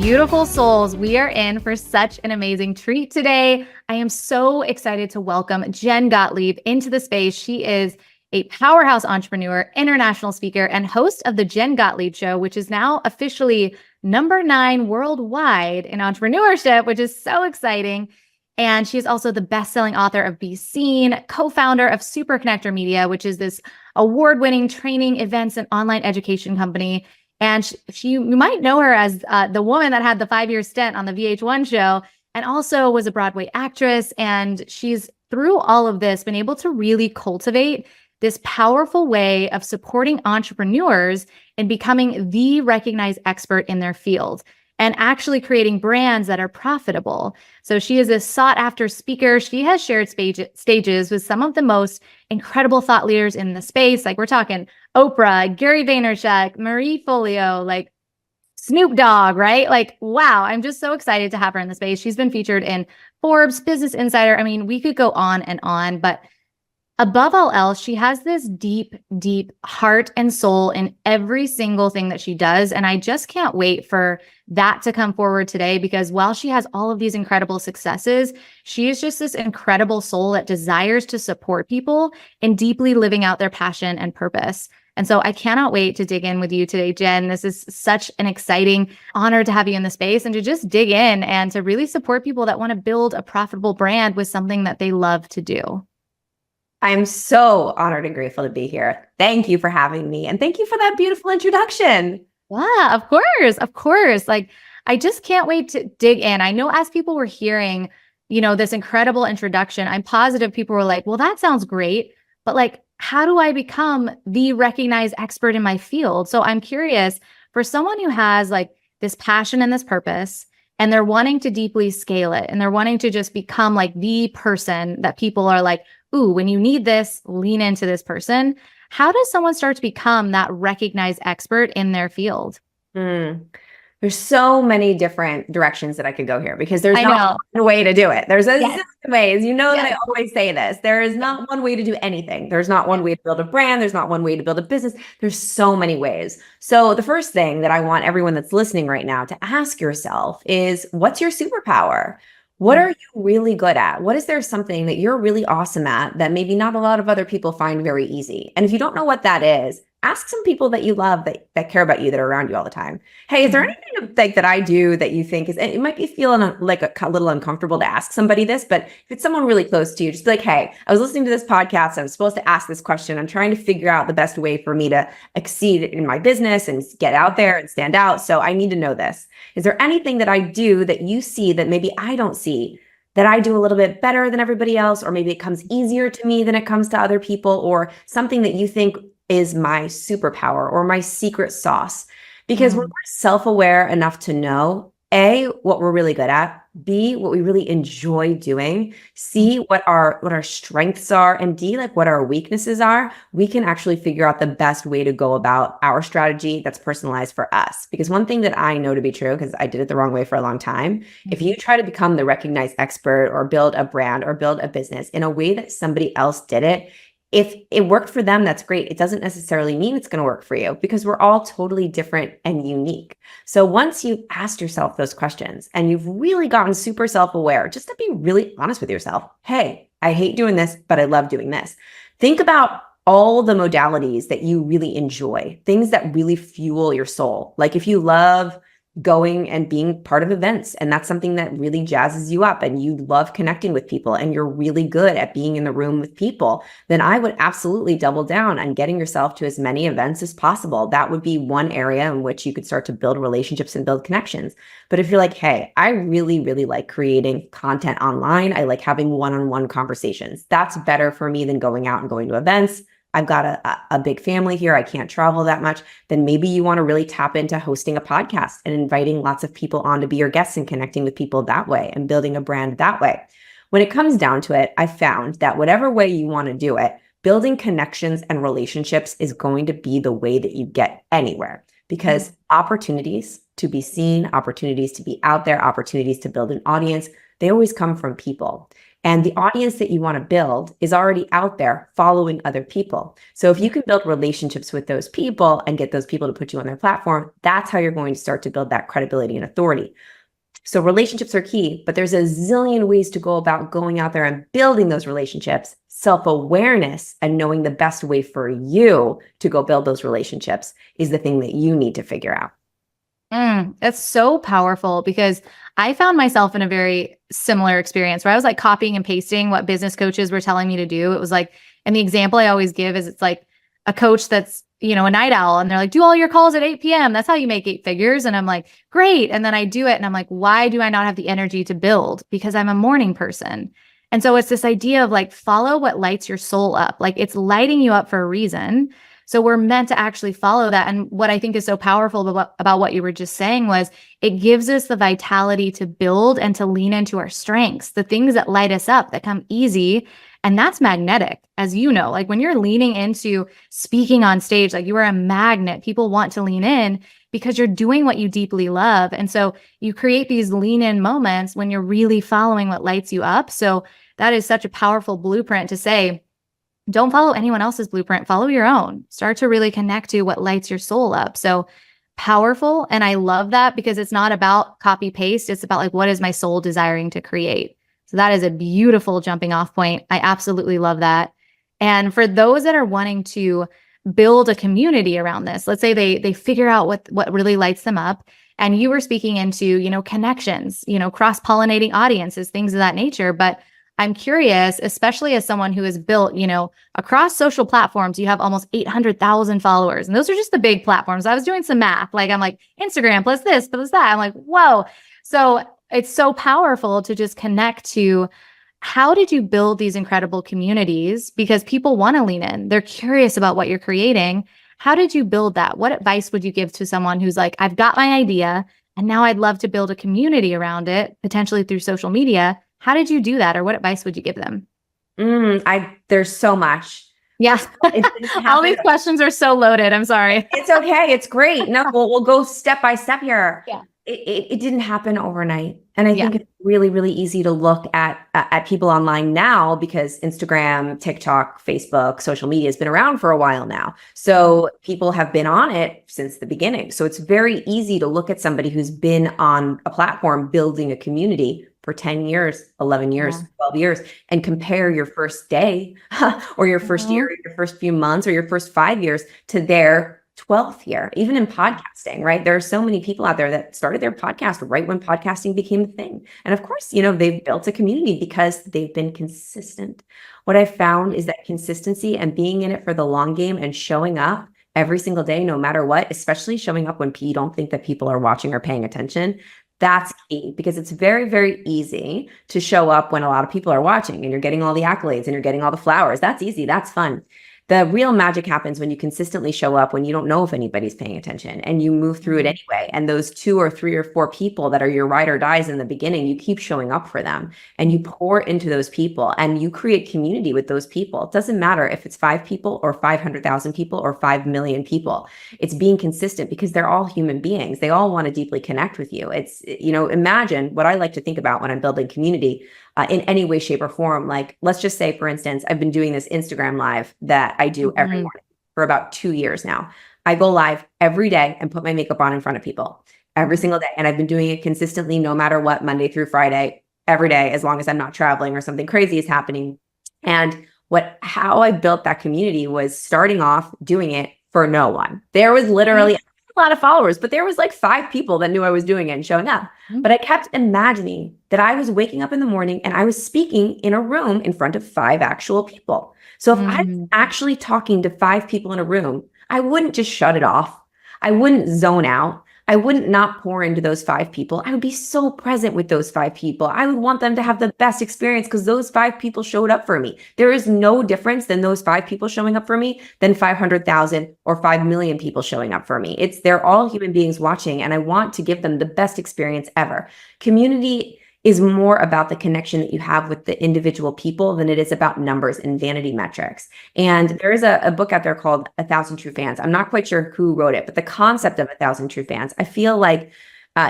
beautiful souls, we are in for such an amazing treat today. I am so excited to welcome Jen Gottlieb into the space. She is a powerhouse entrepreneur, international speaker, and host of the Jen Gottlieb Show, which is now officially number 9 worldwide in entrepreneurship, which is so exciting. And she is also the best-selling author of Be Seen, co-founder of Super Connector Media, which is this award-winning training, events, and online education company. And you might know her as the woman that had the 5-year stint on the VH1 show and also was a Broadway actress. And she's, through all of this, been able to really cultivate this powerful way of supporting entrepreneurs in becoming the recognized expert in their field and actually creating brands that are profitable. So she is a sought-after speaker. She has shared stages with some of the most incredible thought leaders in the space. Like we're talking Oprah, Gary Vaynerchuk, Marie Forleo, like Snoop Dogg, right? Like, wow, I'm just so excited to have her in the space. She's been featured in Forbes, Business Insider. I mean, we could go on, but above all else, she has this deep, deep heart and soul in every single thing that she does. And I just can't wait for that to come forward today, because while she has all of these incredible successes, she is just this incredible soul that desires to support people in deeply living out their passion and purpose. And so I cannot wait to dig in with you today, Jen. This is such an exciting honor to have you in the space and to just dig in and to really support people that want to build a profitable brand with something that they love to do. I'm so honored and grateful to be here. Thank you for having me. And thank you for that beautiful introduction. Yeah, of course. Of course. Like, I just can't wait to dig in. I know as people were hearing, this incredible introduction, I'm positive people were like, well, that sounds great, but like, how do I become the recognized expert in my field? So I'm curious, for someone who has like this passion and this purpose, and they're wanting to deeply scale it, and they're wanting to just become like the person that people are like, ooh, when you need this, lean into this person. How does someone start to become that recognized expert in their field? There's so many different directions that I could go here, because there's not one way to do it. There's a zillion ways. That I always say this. There is not one way to do anything. There's not one way to build a brand. There's not one way to build a business. There's so many ways. So the first thing that I want everyone that's listening right now to ask yourself is, what's your superpower? What are you really good at? What is there something that you're really awesome at that maybe not a lot of other people find very easy? And if you don't know what that is, ask some people that you love, that care about you, that are around you all the time. Hey, is there anything like that I do that you think is, it might be feeling like a little uncomfortable to ask somebody this, but if it's someone really close to you, just be like, hey, I was listening to this podcast. I was supposed to ask this question. I'm trying to figure out the best way for me to exceed in my business and get out there and stand out. So I need to know this. Is there anything that I do that you see that maybe I don't see, that I do a little bit better than everybody else, or maybe it comes easier to me than it comes to other people, or something that you think is my superpower or my secret sauce? Because when we're self-aware enough to know, A, what we're really good at, B, what we really enjoy doing, C, what our strengths are, and D, like what our weaknesses are, we can actually figure out the best way to go about our strategy that's personalized for us. Because one thing that I know to be true, because I did it the wrong way for a long time, if you try to become the recognized expert or build a brand or build a business in a way that somebody else did it, if it worked for them, that's great. It doesn't necessarily mean it's going to work for you, because we're all totally different and unique. So once you've asked yourself those questions and you've really gotten super self-aware, just to be really honest with yourself, hey, I hate doing this, but I love doing this. Think about all the modalities that you really enjoy, things that really fuel your soul. Like if you love going and being part of events, and that's something that really jazzes you up, and you love connecting with people, and you're really good at being in the room with people, then I would absolutely double down on getting yourself to as many events as possible. That would be one area in which you could start to build relationships and build connections. But if you're like, hey, I really, really like creating content online, I like having one-on-one conversations, that's better for me than going out and going to events. I've got a big family here, I can't travel that much, then maybe you want to really tap into hosting a podcast and inviting lots of people on to be your guests and connecting with people that way and building a brand that way. When it comes down to it, I found that whatever way you want to do it, building connections and relationships is going to be the way that you get anywhere, because opportunities to be seen, opportunities to be out there, opportunities to build an audience, they always come from people. And the audience that you want to build is already out there following other people. So if you can build relationships with those people and get those people to put you on their platform, that's how you're going to start to build that credibility and authority. So relationships are key, but there's a zillion ways to go about going out there and building those relationships. Self-awareness and knowing the best way for you to go build those relationships is the thing that you need to figure out. That's so powerful, because I found myself in a very similar experience where I was like copying and pasting what business coaches were telling me to do. It was like, and the example I always give is, it's like a coach that's, a night owl, and they're like, do all your calls at 8 p.m. That's how you make 8 figures. And I'm like, great. And then I do it. And I'm like, why do I not have the energy to build? Because I'm a morning person. And so it's this idea of like, follow what lights your soul up. Like, it's lighting you up for a reason. So we're meant to actually follow that. And what I think is so powerful about what you were just saying was, it gives us the vitality to build and to lean into our strengths, the things that light us up, that come easy. And that's magnetic, as you know, like when you're leaning into speaking on stage, like you are a magnet. People want to lean in because you're doing what you deeply love. And so you create these lean in moments when you're really following what lights you up. So that is such a powerful blueprint to say, don't follow anyone else's blueprint, follow your own. Start to really connect to what lights your soul up. So powerful. And I love that, because it's not about copy paste. It's about like, what is my soul desiring to create? So that is a beautiful jumping off point. I absolutely love that. And for those that are wanting to build a community around this, let's say they figure out what really lights them up, and you were speaking into, connections, cross-pollinating audiences, things of that nature. But I'm curious, especially as someone who has built, across social platforms, you have almost 800,000 followers. And those are just the big platforms. I was doing some math. Like, I'm like, Instagram plus this, plus that. I'm like, whoa. So it's so powerful to just connect to, how did you build these incredible communities? Because people want to lean in. They're curious about what you're creating. How did you build that? What advice would you give to someone who's like, I've got my idea, and now I'd love to build a community around it, potentially through social media? How did you do that? Or what advice would you give them? There's so much. Yeah. All these questions are so loaded. I'm sorry. It's okay. It's great. No, we'll go step by step here. Yeah. It didn't happen overnight. And I think it's really, really easy to look at people online now, because Instagram, TikTok, Facebook, social media has been around for a while now. So people have been on it since the beginning. So it's very easy to look at somebody who's been on a platform building a community for 10 years, 11 years, 12 years, and compare your first day or your first year, or your first few months, or your first 5 years to their 12th year, even in podcasting, right? There are so many people out there that started their podcast right when podcasting became a thing. And of course, they've built a community because they've been consistent. What I found is that consistency and being in it for the long game and showing up every single day, no matter what, especially showing up when you don't think that people are watching or paying attention, that's key, because it's very, very easy to show up when a lot of people are watching and you're getting all the accolades and you're getting all the flowers. That's easy. That's fun. The real magic happens when you consistently show up when you don't know if anybody's paying attention, and you move through it anyway. And those 2 or 3 or 4 people that are your ride or dies in the beginning, you keep showing up for them and you pour into those people and you create community with those people. It doesn't matter if it's 5 people or 500,000 people or 5 million people. It's being consistent, because they're all human beings. They all want to deeply connect with you. It's, imagine what I like to think about when I'm building community. In any way, shape, or form. Like, let's just say, for instance, I've been doing this Instagram live that I do every morning for about 2 years now. I go live every day and put my makeup on in front of people every single day. And I've been doing it consistently, no matter what, Monday through Friday, every day, as long as I'm not traveling or something crazy is happening. And how I built that community was starting off doing it for no one. There was literally a lot of followers, but there was like 5 people that knew I was doing it and showing up. But I kept imagining that I was waking up in the morning and I was speaking in a room in front of 5 actual people. So if I was actually talking to 5 people in a room, I wouldn't just shut it off. I wouldn't zone out. I wouldn't not pour into those 5 people. I would be so present with those 5 people. I would want them to have the best experience, because those 5 people showed up for me. There is no difference than those 5 people showing up for me than 500,000 or 5 million people showing up for me. They're all human beings watching, and I want to give them the best experience ever. Community is more about the connection that you have with the individual people than it is about numbers and vanity metrics. And there is a book out there called 1,000 True Fans. I'm not quite sure who wrote it, but the concept of 1,000 True Fans, I feel like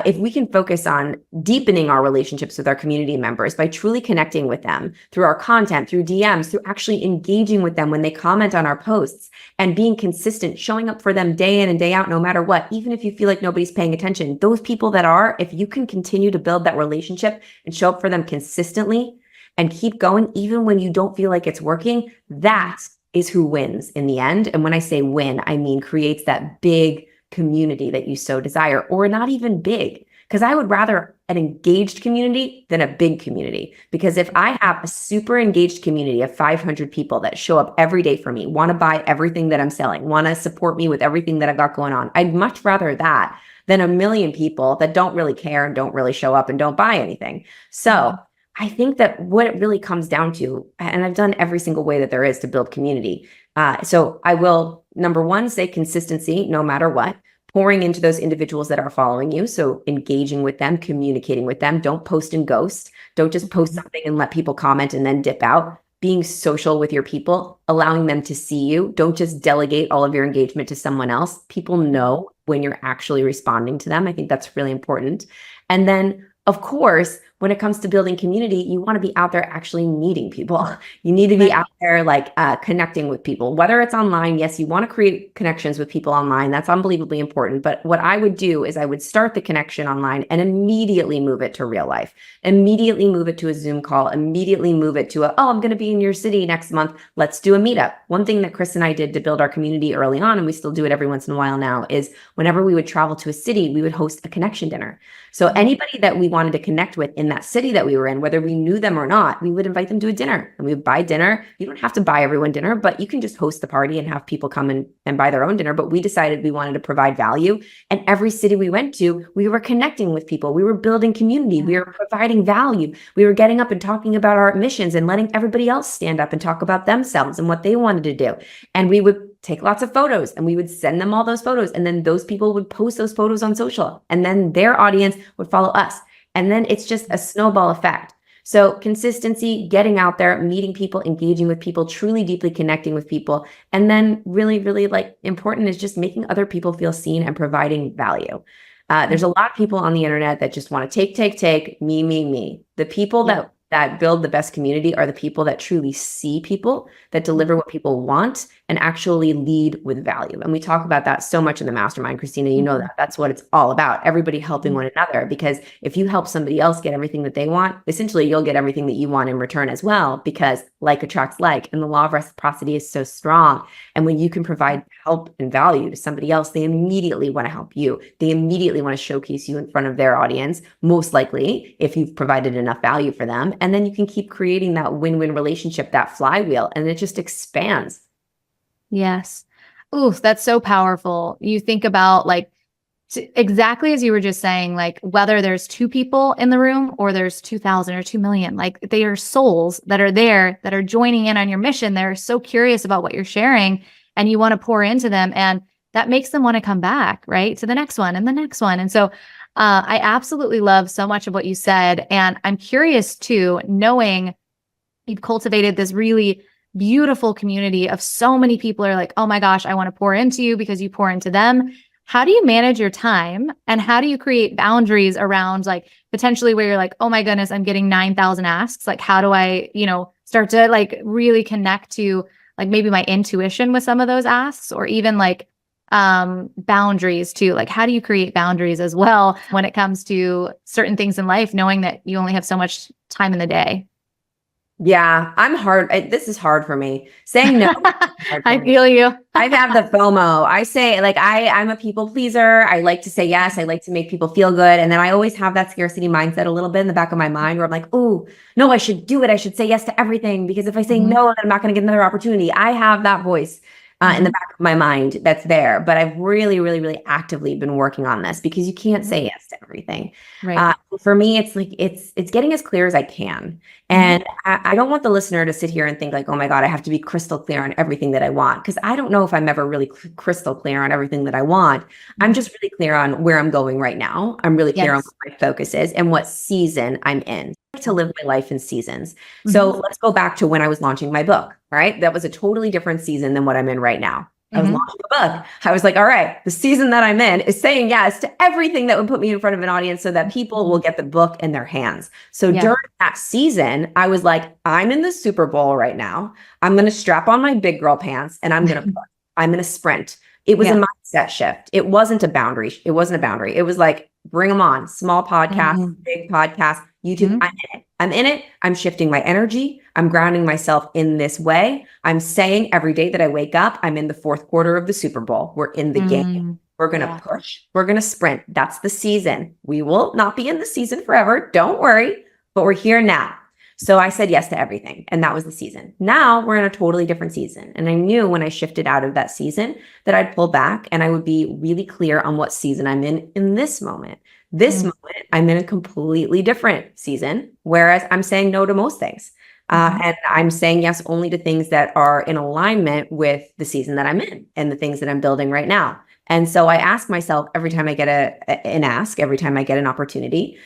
if we can focus on deepening our relationships with our community members by truly connecting with them through our content, through DMs, through actually engaging with them when they comment on our posts and being consistent, showing up for them day in and day out, no matter what, even if you feel like nobody's paying attention, those people that are, if you can continue to build that relationship and show up for them consistently and keep going, even when you don't feel like it's working, that is who wins in the end. And when I say win, I mean creates that big community that you so desire, or not even big, because I would rather an engaged community than a big community. Because if I have a super engaged community of 500 people that show up every day for me, want to buy everything that I'm selling, want to support me with everything that I've got going on, I'd much rather that than a million people that don't really care and don't really show up and don't buy anything. So I think that what it really comes down to, and I've done every single way that there is to build community. So I will, number one, say consistency, no matter what, pouring into those individuals that are following you. So engaging with them, communicating with them. Don't post and ghost. Don't just post something and let people comment and then dip out. Being social with your people, allowing them to see you. Don't just delegate all of your engagement to someone else. People know when you're actually responding to them. I think that's really important. And then, of course, when it comes to building community, you want to be out there actually meeting people. You need to be out there like connecting with people, whether it's online. Yes, you want to create connections with people online. That's unbelievably important. But what I would do is I would start the connection online and immediately move it to real life, immediately move it to a Zoom call, immediately move it to I'm going to be in your city next month. Let's do a meetup. One thing that Chris and I did to build our community early on, and we still do it every once in a while now, is whenever we would travel to a city, we would host a connection dinner. So anybody that we wanted to connect with in that city that we were in, whether we knew them or not, we would invite them to a dinner and we would buy dinner. You don't have to buy everyone dinner, but you can just host the party and have people come in and buy their own dinner. But we decided we wanted to provide value. And every city we went to, we were connecting with people. We were building community. We were providing value. We were getting up and talking about our missions and letting everybody else stand up and talk about themselves and what they wanted to do. And we would take lots of photos and we would send them all those photos. And then those people would post those photos on social. And then their audience would follow us. And then it's just a snowball effect. So consistency, getting out there, meeting people, engaging with people, truly deeply connecting with people. And then really, really like important is just making other people feel seen and providing value. There's a lot of people on the internet that just want to take, me. The people that build the best community are the people that truly see people, that deliver what people want, and actually lead with value. And we talk about that so much in the mastermind, Christina. You know that that's what it's all about. Everybody helping one another, because if you help somebody else get everything that they want, essentially you'll get everything that you want in return as well, because like attracts like, and the law of reciprocity is so strong. And when you can provide help and value to somebody else, they immediately want to help you. They immediately want to showcase you in front of their audience, most likely if you've provided enough value for them. And then you can keep creating that win-win relationship, that flywheel, and it just expands. Yes. Ooh, that's so powerful. You think about like exactly as you were just saying, like whether there's 2 people in the room or there's 2,000 or 2 million, like they are souls that are there that are joining in on your mission. They're so curious about what you're sharing and you want to pour into them. And that makes them want to come back, right? To the next one and the next one. And so I absolutely love so much of what you said. And I'm curious too, knowing you've cultivated this really beautiful community of so many people are like, oh my gosh, I want to pour into you because you pour into them. How do you manage your time and how do you create boundaries around like potentially where you're like, oh my goodness, I'm getting 9,000 asks. Like, how do I, start to like really connect to like maybe my intuition with some of those asks, or even like boundaries too? Like, how do you create boundaries as well when it comes to certain things in life, knowing that you only have so much time in the day? Yeah, I'm hard. This is hard for me. Saying no. I feel you. I have the FOMO. I say like, I'm a people pleaser. I like to say yes. I like to make people feel good. And then I always have that scarcity mindset a little bit in the back of my mind where I'm like, oh, no, I should do it. I should say yes to everything, because if I say no, then I'm not going to get another opportunity. I have that voice in the back of my mind that's there. But I've really, really, really actively been working on this, because you can't say yes to everything. Right. For me, it's like, it's getting as clear as I can. And I don't want the listener to sit here and think like, oh my God, I have to be crystal clear on everything that I want. Because I don't know if I'm ever really crystal clear on everything that I want. I'm just really clear on where I'm going right now. I'm really clear on what my focus is and what season I'm in. I like to live my life in seasons. So let's go back to when I was launching my book, right? That was a totally different season than what I'm in right now. I was launching a book. I was like, all right, the season that I'm in is saying yes to everything that would put me in front of an audience so that people will get the book in their hands. So during that season, I was like, I'm in the Super Bowl right now. I'm going to strap on my big girl pants and I'm going to sprint. It was a mindset shift. It wasn't a boundary. It wasn't a boundary. It was like, bring them on. Small podcast, big podcast, YouTube. I'm in it. I'm in it. I'm shifting my energy. I'm grounding myself in this way. I'm saying every day that I wake up, I'm in the fourth quarter of the Super Bowl. We're in the game. We're going to push. We're going to sprint. That's the season. We will not be in the season forever. Don't worry, but we're here now. So I said yes to everything. And that was the season. Now we're in a totally different season. And I knew when I shifted out of that season that I'd pull back and I would be really clear on what season I'm in this moment. This moment, I'm in a completely different season, whereas I'm saying no to most things. And I'm saying yes only to things that are in alignment with the season that I'm in and the things that I'm building right now. And so I ask myself every time I get every time I get an opportunity,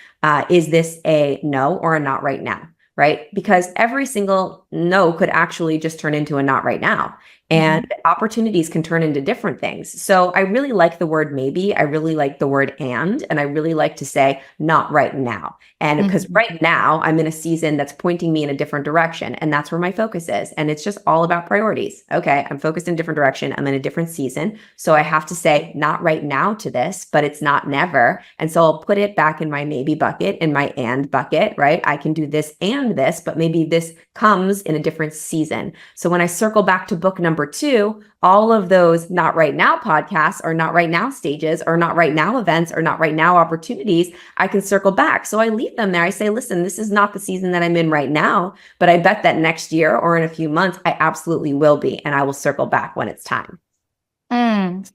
is this a no or a not right now? Right? Because every single no could actually just turn into a not right now. And opportunities can turn into different things. So I really like the word maybe. I really like the word and I really like to say not right now. And because right now I'm in a season that's pointing me in a different direction. And that's where my focus is. And it's just all about priorities. Okay, I'm focused in a different direction. I'm in a different season. So I have to say not right now to this, but it's not never. And so I'll put it back in my maybe bucket, in my and bucket, right? I can do this and this, but maybe this comes in a different season. So when I circle back to book number 2, all of those not right now podcasts or not right now stages or not right now events or not right now opportunities, I can circle back. So I leave them there. I say, listen, this is not the season that I'm in right now, but I bet that next year or in a few months, I absolutely will be. And I will circle back when it's time.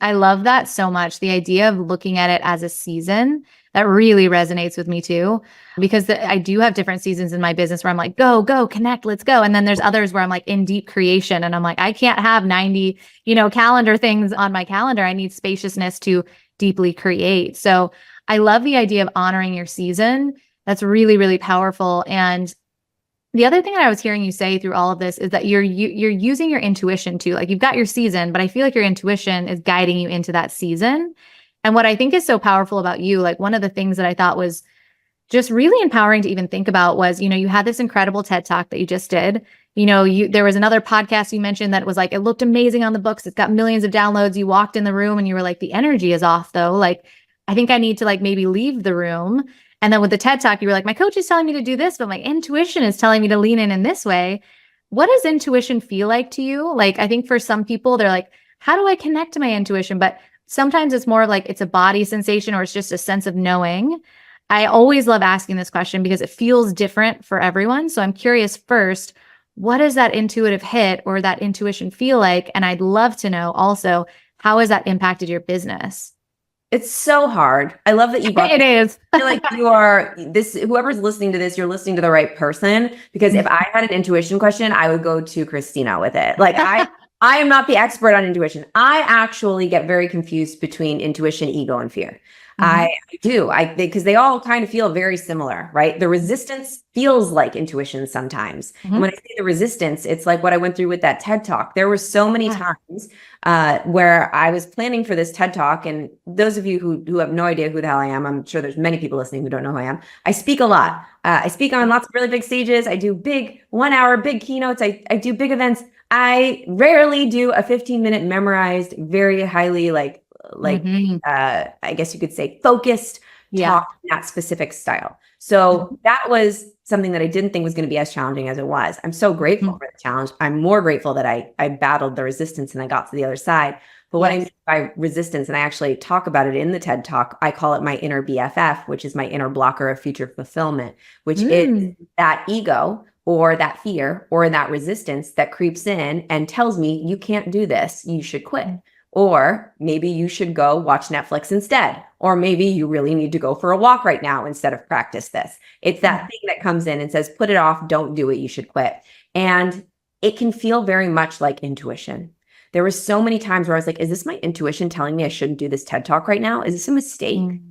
I love that so much. The idea of looking at it as a season, that really resonates with me too, because I do have different seasons in my business where I'm like, go, connect, let's go. And then there's others where I'm like in deep creation and I'm like, I can't have 90, calendar things on my calendar. I need spaciousness to deeply create. So I love the idea of honoring your season. That's really, really powerful. And the other thing that I was hearing you say through all of this is that you're using your intuition too. Like you've got your season, but I feel like your intuition is guiding you into that season. And what I think is so powerful about you, like one of the things that I thought was just really empowering to even think about was, you had this incredible TED Talk that you just did. There was another podcast you mentioned that was like, it looked amazing on the books. It's got millions of downloads. You walked in the room and you were like, the energy is off though. Like, I think I need to like maybe leave the room. And then with the TED Talk, you were like, my coach is telling me to do this, but my intuition is telling me to lean in this way. What does intuition feel like to you? Like, I think for some people, they're like, how do I connect to my intuition? But sometimes it's more like it's a body sensation or it's just a sense of knowing. I always love asking this question because it feels different for everyone. So I'm curious first, what does that intuitive hit or that intuition feel like? And I'd love to know also, how has that impacted your business? It's so hard. I love that you brought it is. I feel like whoever's listening to this, you're listening to the right person. Because if I had an intuition question, I would go to Christina with it. Like I am not the expert on intuition. I actually get very confused between intuition, ego, and fear. I do. Because they all kind of feel very similar, right? The resistance feels like intuition sometimes. And when I say the resistance, it's like what I went through with that TED Talk. There were so many times where I was planning for this TED Talk. And those of you who have no idea who the hell I am, I'm sure there's many people listening who don't know who I am. I speak a lot. I speak on lots of really big stages. I do big 1 hour, big keynotes. I do big events. I rarely do a 15-minute memorized, very highly I guess you could say focused talk in that specific style. So that was something that I didn't think was going to be as challenging as it was. I'm so grateful for the challenge. I'm more grateful that I battled the resistance and I got to the other side. But what I mean by resistance, and I actually talk about it in the TED Talk, I call it my inner BFF, which is my inner blocker of future fulfillment, which is that ego or that fear or that resistance that creeps in and tells me, you can't do this, you should quit. Or maybe you should go watch Netflix instead. Or maybe you really need to go for a walk right now instead of practice this. It's that thing that comes in and says, put it off, don't do it, you should quit. And it can feel very much like intuition. There were so many times where I was like, is this my intuition telling me I shouldn't do this TED Talk right now? Is this a mistake?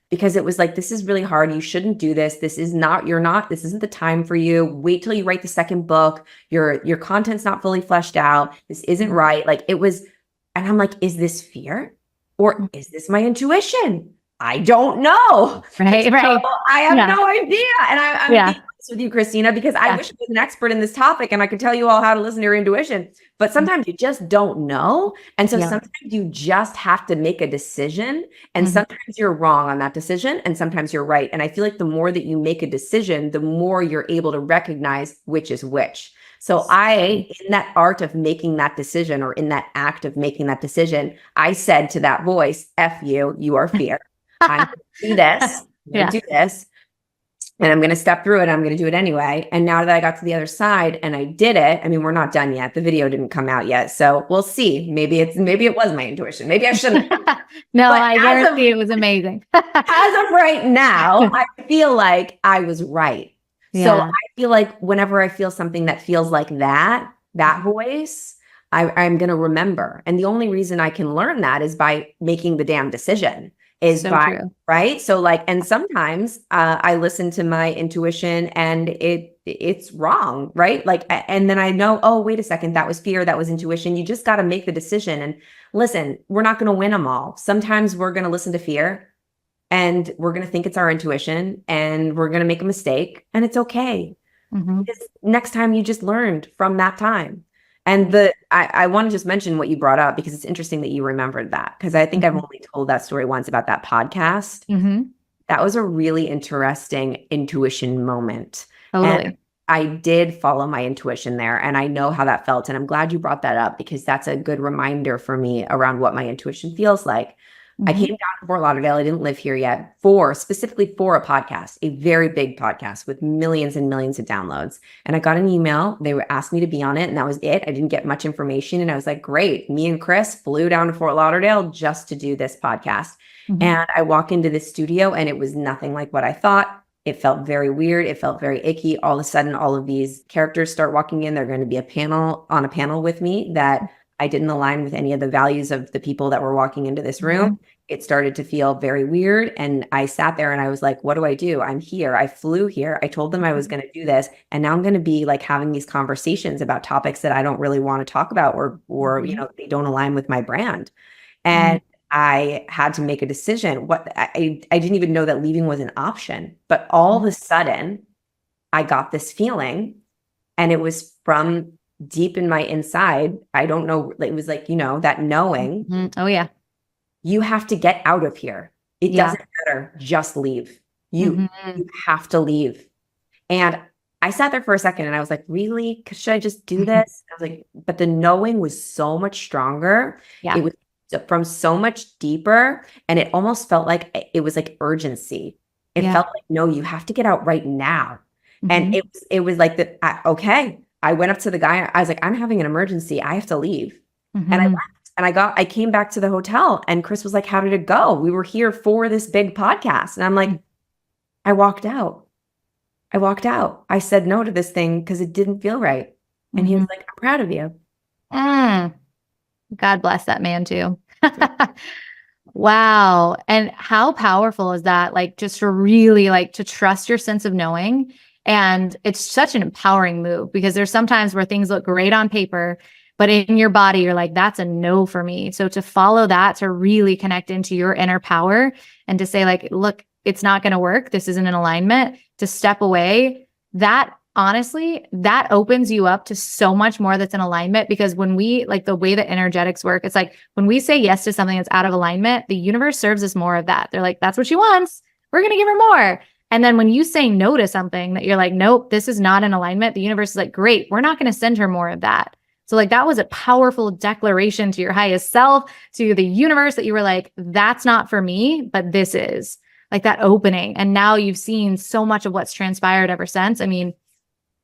Because it was like, this is really hard. You shouldn't do this. This isn't the time for you. Wait till you write the second book. Your content's not fully fleshed out. This isn't right. Like it was And I'm like, is this fear or is this my intuition? I don't know. Right. So I have Yeah. no idea. And I'm being honest with you, Christina, because I wish I was an expert in this topic and I could tell you all how to listen to your intuition. But sometimes you just don't know. And so sometimes you just have to make a decision. And sometimes you're wrong on that decision. And sometimes you're right. And I feel like the more that you make a decision, the more you're able to recognize which is which. So in that art of making that decision, or in that act of making that decision, I said to that voice, F you, you are fear. I'm going to do this. I'm going to do this. And I'm going to step through it. I'm going to do it anyway. And now that I got to the other side and I did it, I mean, we're not done yet. The video didn't come out yet. So we'll see. Maybe it was my intuition. Maybe I shouldn't. No, I guarantee it was amazing. As of right now, I feel like I was right. So I feel like whenever I feel something that feels like that voice, I'm going to remember. And the only reason I can learn that is by making the damn decision. Right? So like, and sometimes I listen to my intuition and it's wrong, right? Like, and then I know, oh, wait a second, that was fear, that was intuition. You just got to make the decision. And listen, we're not going to win them all. Sometimes we're going to listen to fear and we're going to think it's our intuition and we're going to make a mistake, and it's okay. Because next time you just learned from that time. And I want to just mention what you brought up, because it's interesting that you remembered that, because I think I've only told that story once about that podcast. That was a really interesting intuition moment. Totally. And I did follow my intuition there, and I know how that felt. And I'm glad you brought that up, because that's a good reminder for me around what my intuition feels like. I came down to Fort Lauderdale. I didn't live here yet, specifically for a podcast, a very big podcast with millions and millions of downloads. And I got an email. They were asked me to be on it, and that was it. I didn't get much information. And I was like, great. Me and Chris flew down to Fort Lauderdale just to do this podcast. And I walk into this studio and it was nothing like what I thought. It felt very weird. It felt very icky. All of a sudden, all of these characters start walking in. They're going to be on a panel with me that I didn't align with any of the values of the people that were walking into this room. It started to feel very weird. And I sat there and I was like, what do I do? I'm here. I flew here. I told them I was going to do this. And now I'm going to be like having these conversations about topics that I don't really want to talk about, or you know, they don't align with my brand. And I had to make a decision. I didn't even know that leaving was an option. But all of a sudden, I got this feeling, and it was from deep in my inside. I don't know. It was like, you know, that knowing. Oh yeah. You have to get out of here. It doesn't matter. Just leave. You have to leave. And I sat there for a second and I was like, really? Should I just do this? I was like, but the knowing was so much stronger. It was from so much deeper. And it almost felt like it was like urgency. It felt like, no, you have to get out right now. And it was like that. Okay. I went up to the guy. I was like, I'm having an emergency. I have to leave. And I left. And I came back to the hotel, and Chris was like, how did it go? We were here for this big podcast. And I'm like, I walked out. I said no to this thing because it didn't feel right. And he was like, I'm proud of you. God bless that man too. Wow. And how powerful is that? Like, just to really to trust your sense of knowing. And it's such an empowering move, because there's sometimes where things look great on paper, but in your body, you're like, that's a no for me. So to follow that, to really connect into your inner power and to say like, look, it's not going to work. This isn't in alignment. To step away, that honestly, that opens you up to so much more that's in alignment. Because when we, like the way that energetics work, it's like when we say yes to something that's out of alignment, the universe serves us more of that. They're like, that's what she wants. We're going to give her more. And then when you say no to something that you're like, nope, this is not in alignment, the universe is like, great, we're not going to send her more of that. So like that was a powerful declaration to your highest self, to the universe, that you were like, that's not for me, but this is, like that opening. And now you've seen so much of what's transpired ever since. I mean,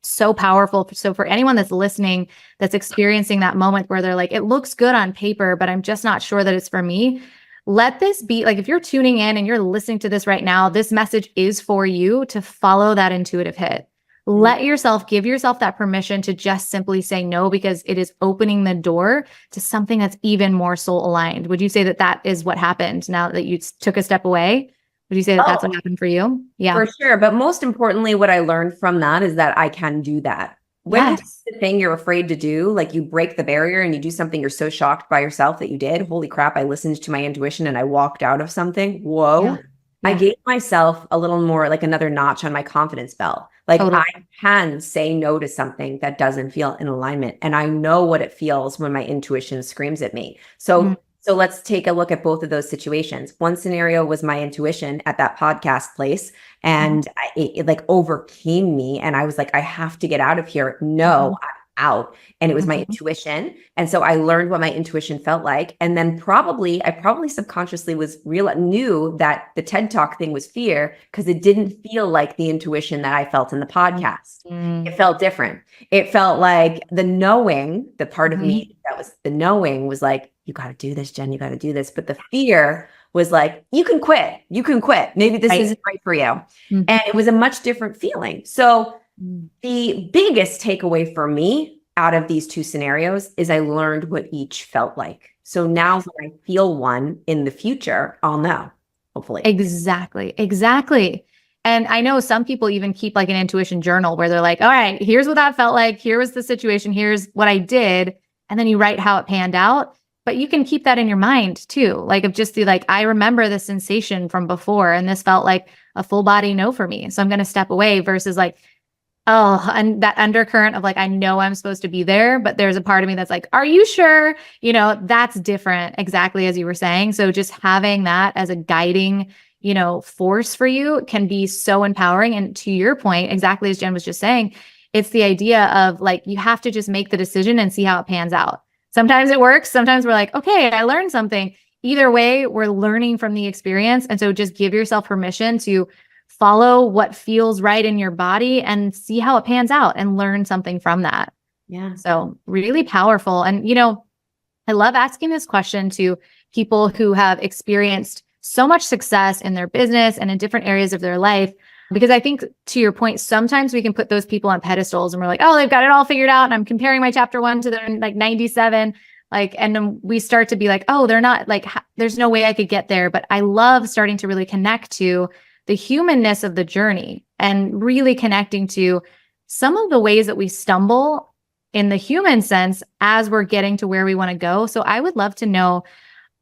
so powerful. So for anyone that's listening, that's experiencing that moment where they're like, it looks good on paper, but I'm just not sure that it's for me. Let this be like, if you're tuning in and you're listening to this right now, this message is for you to follow that intuitive hit. Let yourself, give yourself that permission to just simply say no, because it is opening the door to something that's even more soul aligned. Would you say that that is what happened now that you took a step away? Would you say that that's what happened for you? Yeah, for sure. But most importantly, what I learned from that is that I can do that. when you do the thing you're afraid to do, like you break the barrier and you do something you're so shocked by yourself that you did. Holy crap, I listened to my intuition and I walked out of something. Whoa. I gave myself a little more, like another notch on my confidence belt. Like I can say no to something that doesn't feel in alignment. And I know what it feels when my intuition screams at me. So let's take a look at both of those situations. One scenario was my intuition at that podcast place, and it like overcame me. And I was like, I have to get out of here. No, I'm out. And it was my intuition. And so I learned what my intuition felt like. And then I probably subconsciously knew that the TED Talk thing was fear, because it didn't feel like the intuition that I felt in the podcast. It felt different. It felt like the knowing, the part of me that was the knowing was like, you got to do this, Jen, you got to do this. But the fear was like, you can quit. You can quit. Maybe this isn't right for you. And it was a much different feeling. So the biggest takeaway for me out of these two scenarios is I learned what each felt like. So now when I feel one in the future, I'll know, hopefully. Exactly. And I know some people even keep like an intuition journal where they're like, all right, here's what that felt like. Here was the situation. Here's what I did. And then you write how it panned out. But you can keep that in your mind too. Like of just like, I remember the sensation from before, and this felt like a full body no for me. So I'm going to step away versus like, oh, and that undercurrent of like, I know I'm supposed to be there, but there's a part of me that's like, are you sure? You know, that's different, exactly as you were saying. So just having that as a guiding, you know, force for you can be so empowering. And to your point, exactly as Jen was just saying, it's the idea of like, you have to just make the decision and see how it pans out. Sometimes it works. Sometimes we're like, okay, I learned something. Either way, we're learning from the experience. And so just give yourself permission to follow what feels right in your body and see how it pans out and learn something from that. Yeah. So really powerful. And, you know, I love asking this question to people who have experienced so much success in their business and in different areas of their life, because I think to your point, sometimes we can put those people on pedestals and we're like, oh, they've got it all figured out. And I'm comparing my chapter 1 to their like 97. Like, and then we start to be like, oh, they're not like, there's no way I could get there. But I love starting to really connect to the humanness of the journey and really connecting to some of the ways that we stumble in the human sense as we're getting to where we want to go. So I would love to know,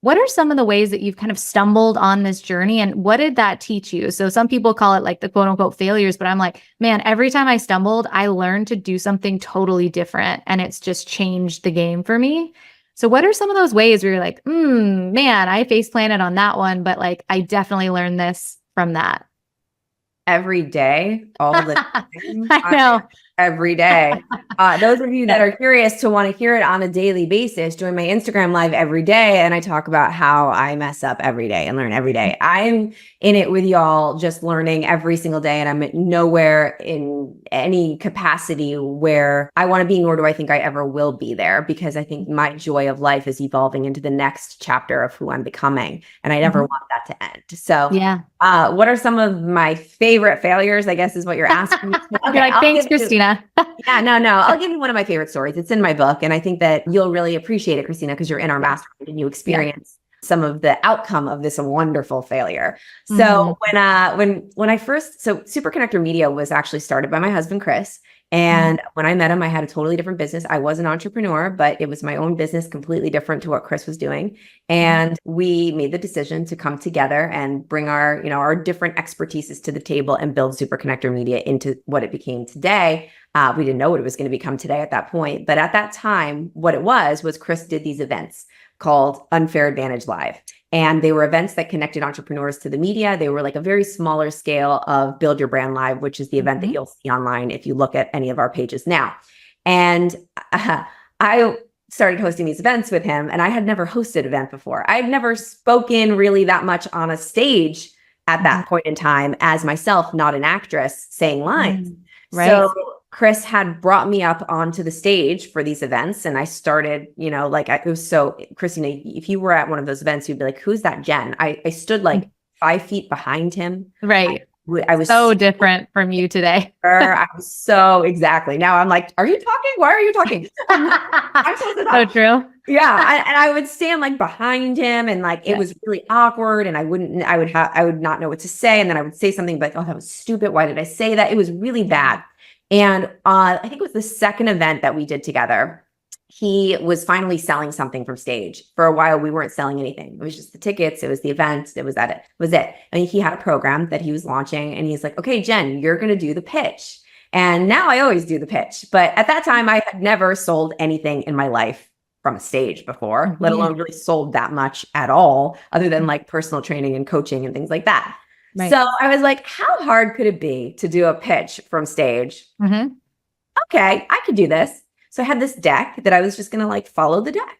what are some of the ways that you've kind of stumbled on this journey, and what did that teach you? So some people call it like the quote unquote failures, but I'm like, man, every time I stumbled, I learned to do something totally different, and it's just changed the game for me. So what are some of those ways where you're like, man, I face planted on that one, but like, I definitely learned this from that? Every day, all the time. I know. Every day. Those of you that are curious to want to hear it on a daily basis, join my Instagram live every day. And I talk about how I mess up every day and learn every day. I'm in it with y'all, just learning every single day. And I'm nowhere in any capacity where I want to be, nor do I think I ever will be there, because I think my joy of life is evolving into the next chapter of who I'm becoming. And I never want that to end. So what are some of my favorite failures, I guess is what you're asking me. Okay, you're like, thanks, Christina. No. I'll give you one of my favorite stories. It's in my book. And I think that you'll really appreciate it, Christina, because you're in our mastermind and you experience some of the outcome of this wonderful failure. So when I first, Super Connector Media was actually started by my husband, Chris. And when I met him, I had a totally different business. I was an entrepreneur, but it was my own business, completely different to what Chris was doing. And we made the decision to come together and bring our, our different expertises to the table and build Super Connector Media into what it became today. We didn't know what it was going to become today at that point. But at that time, what it was Chris did these events called Unfair Advantage Live. And they were events that connected entrepreneurs to the media. They were like a very smaller scale of Build Your Brand Live, which is the event that you'll see online if you look at any of our pages now. And I started hosting these events with him, and I had never hosted an event before. I had never spoken really that much on a stage at that point in time as myself, not an actress saying lines. Right. So Chris had brought me up onto the stage for these events, and I started, it was so, Christina, if you were at one of those events, you'd be like, who's that Jen? I stood like 5 feet behind him. Right. I was so different from you today. I was so exactly. Now I'm like, are you talking? Why are you talking? I'm so true. Yeah. And I would stand like behind him, and like, it was really awkward, and I would not know what to say. And then I would say something, but oh, that was stupid. Why did I say that? It was really bad. And I think it was the second event that we did together. He was finally selling something from stage. For a while, we weren't selling anything. It was just the tickets. It was the event. It was that. It was it. And he had a program that he was launching. And he's like, okay, Jen, you're going to do the pitch. And now I always do the pitch. But at that time, I had never sold anything in my life from a stage before, let alone really sold that much at all, other than like personal training and coaching and things like that. Right. So I was like, how hard could it be to do a pitch from stage? Okay, I could do this. So I had this deck that I was just going to like follow the deck.